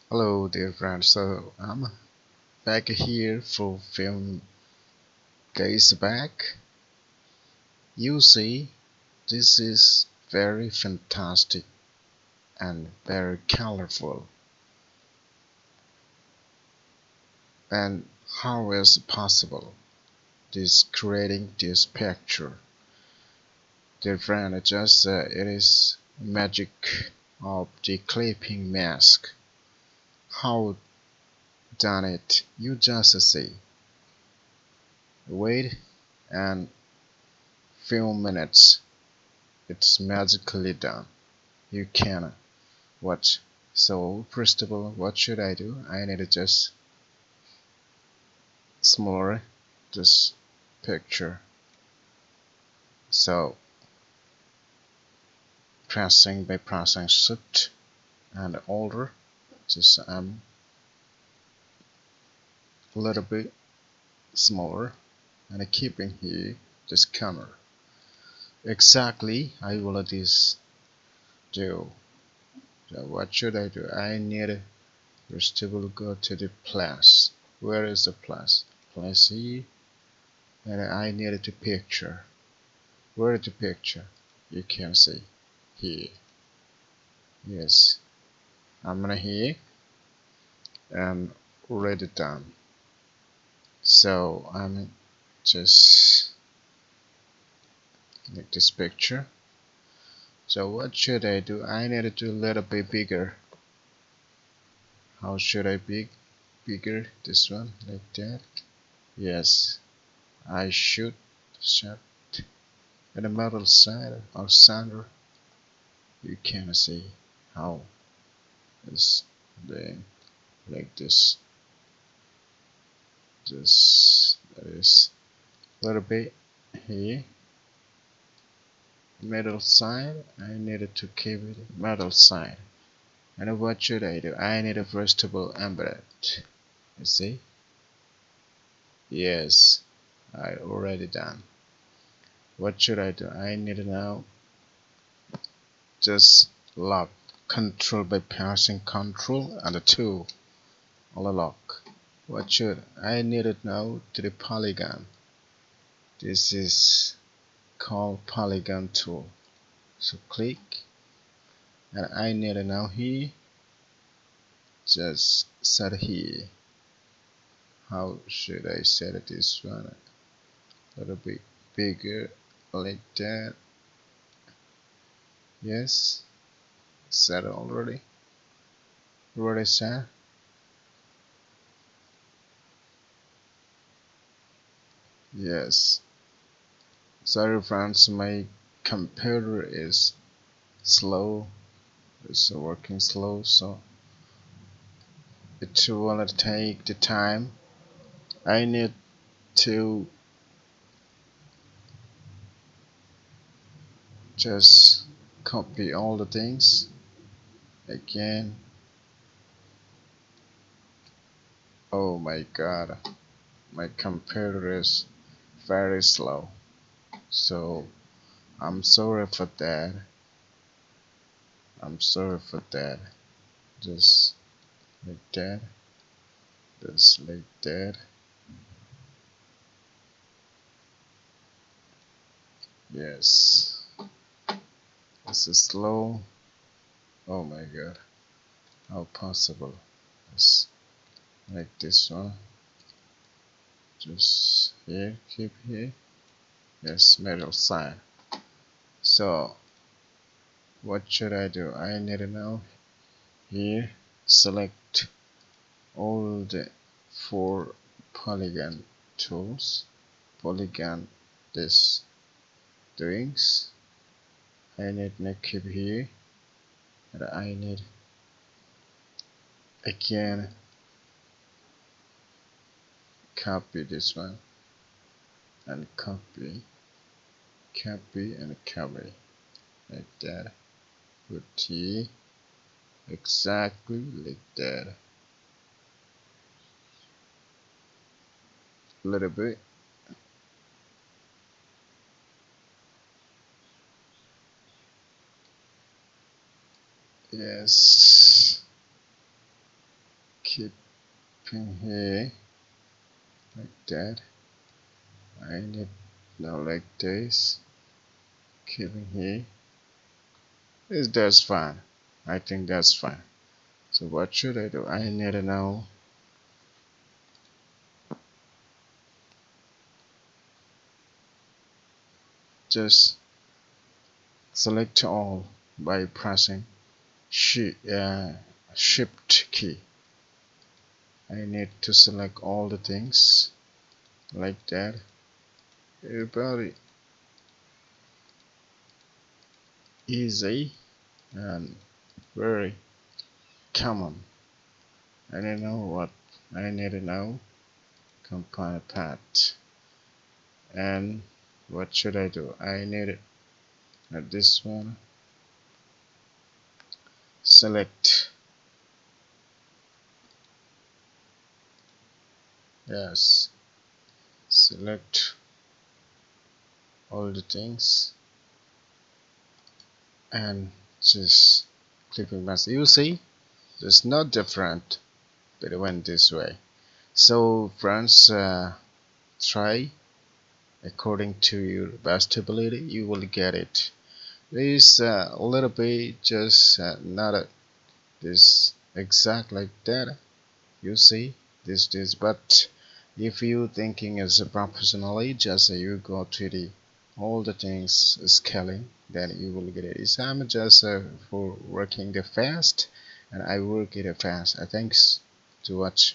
Hello dear friends, so I'm back here for film days back. You see, this is very fantastic and very colorful. And how is it possible this creating this picture? Dear friend, it is magic of the clipping mask. How done it? You just see. Wait and few minutes. It's magically done. You can watch. So first of all, what should I do? I need to just smaller this picture. So pressing shift and order, just a little bit smaller and keeping here this corner. Exactly I will this do. So what should I do? I need first of all go to the plus. Where is the plus? Plus here, and I need to picture. Where is the picture? You can see here. Yes, I'm gonna here and write it down. So I'm just like this picture. So what should I do? I need it to a little bit bigger. How should I bigger this one like that? Yes, I should set in the middle side or center. You can see how it's doing like this. Just that is a little bit here. Middle side. I needed to keep it middle side. And what should I do? I need a vegetable embed. You see? Yes, I already done. What should I do? I need to now just lock control by pressing control and the 2 all lock. What should I need it now to the polygon? This is called polygon tool. So click and I need it now here. Just set here. How should I set this one? A little bit bigger like that. Yes, set already. What is that? Yes. Sorry friends, my computer is slow. It's working slow, so it will take the time. I need to just copy all the things again. Oh my god, my computer is very slow. So I'm sorry for that. I'm sorry for that. Just like that. Just like that. Yes. This is slow. Oh my god. How possible? Yes. Like this one. Just here. Keep here. Yes. Middle sign. So what should I do? I need to know here. Select all the 4 polygon tools. Polygon this doings. I need to keep here. And I need again copy this one and copy and copy like that. Put T exactly like that. A little bit. Yes. keeping here like that. I need now like this, keeping here. That's fine. I think that's fine. So what should I do? I need to know just select all by pressing shift key. I need to select all the things like that. Very easy and very common. I don't know what I need to know. Compile path. And what should I do? I need it at this one. Select. Yes. Select all the things and just clipping mask. You see, it's not different, but it went this way. So friends, try according to your best ability. You will get it. There is a little bit just not this exact like that. You see this, but if you thinking as a professionally, just you go to the all the things scaling, then you will get it. It's I'm just for working the fast, and I work it fast. Thanks to watch.